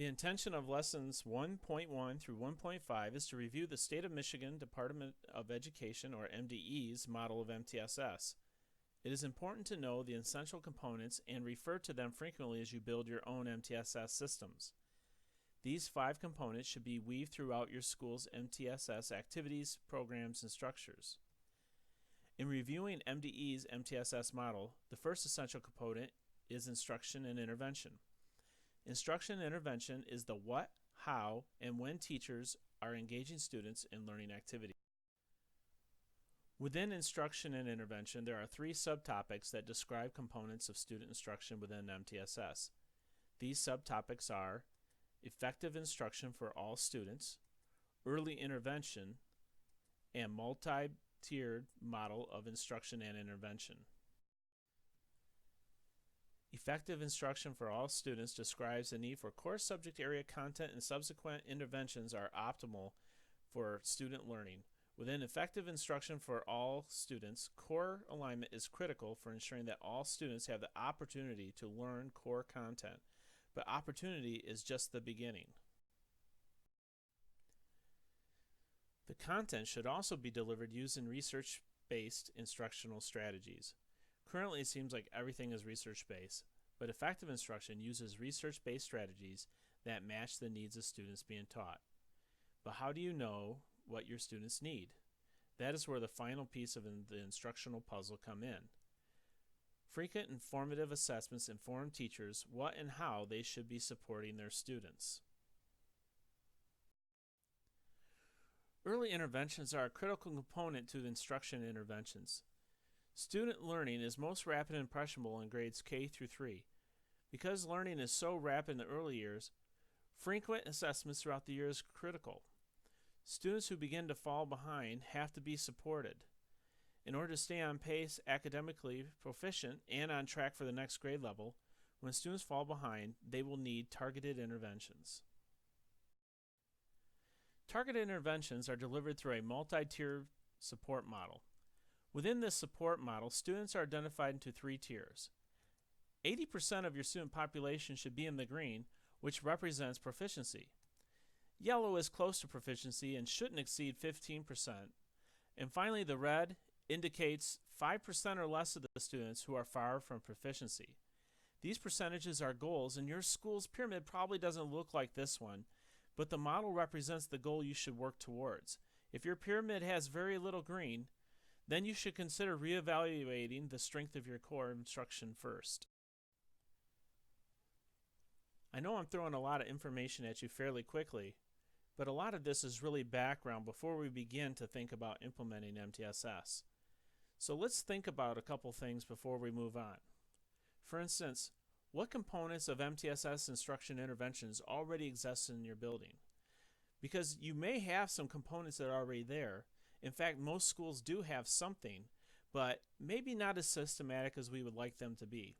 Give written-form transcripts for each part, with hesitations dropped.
The intention of lessons 1.1 through 1.5 is to review the State of Michigan Department of Education, or MDE's, model of MTSS. It is important to know the essential components and refer to them frequently as you build your own MTSS systems. These 5 components should be weaved throughout your school's MTSS activities, programs, and structures. In reviewing MDE's MTSS model, the first essential component is instruction and intervention. Instruction and intervention is the what, how, and when teachers are engaging students in learning activities. Within instruction and intervention, there are 3 subtopics that describe components of student instruction within MTSS. These subtopics are effective instruction for all students, early intervention, and multi-tiered model of instruction and intervention. Effective instruction for all students describes the need for core subject area content, and subsequent interventions are optimal for student learning. Within effective instruction for all students, core alignment is critical for ensuring that all students have the opportunity to learn core content, but opportunity is just the beginning. The content should also be delivered using research-based instructional strategies. Currently, it seems like everything is research-based, but effective instruction uses research-based strategies that match the needs of students being taught. But how do you know what your students need? That is where the final piece of the instructional puzzle come in. Frequent informative assessments inform teachers what and how they should be supporting their students. Early interventions are a critical component to the instruction interventions. Student learning is most rapid and impressionable in grades K through 3. Because learning is so rapid in the early years, frequent assessments throughout the year is critical. Students who begin to fall behind have to be supported. In order to stay on pace, academically proficient, and on track for the next grade level, when students fall behind, they will need targeted interventions. Targeted interventions are delivered through a multi-tiered support model. Within this support model, students are identified into 3 tiers. 80% of your student population should be in the green, which represents proficiency. Yellow is close to proficiency and shouldn't exceed 15%. And finally, the red indicates 5% or less of the students who are far from proficiency. These percentages are goals, and your school's pyramid probably doesn't look like this one, but the model represents the goal you should work towards. If your pyramid has very little green, then you should consider reevaluating the strength of your core instruction first. I know I'm throwing a lot of information at you fairly quickly, but a lot of this is really background before we begin to think about implementing MTSS. So let's think about a couple things before we move on. For instance, what components of MTSS instruction interventions already exist in your building? Because you may have some components that are already there. In fact, most schools do have something, but maybe not as systematic as we would like them to be.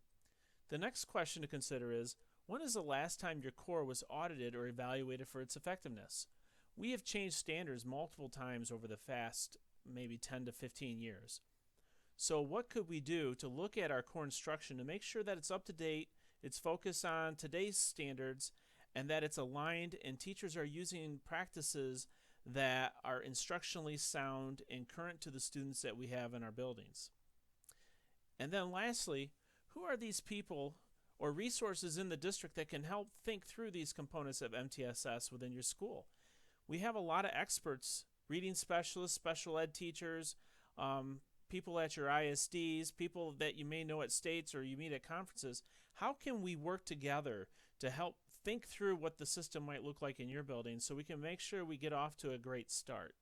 The next question to consider is, when is the last time your core was audited or evaluated for its effectiveness? We have changed standards multiple times over the past maybe 10 to 15 years. So what could we do to look at our core instruction to make sure that it's up to date, it's focused on today's standards, and that it's aligned and teachers are using practices that are instructionally sound and current to the students that we have in our buildings? And then lastly, who are these people or resources in the district that can help think through these components of MTSS within your school? We have a lot of experts, reading specialists, special ed teachers, people at your ISDs, people that you may know at states or you meet at conferences. How can we work together to help think through what the system might look like in your building so we can make sure we get off to a great start?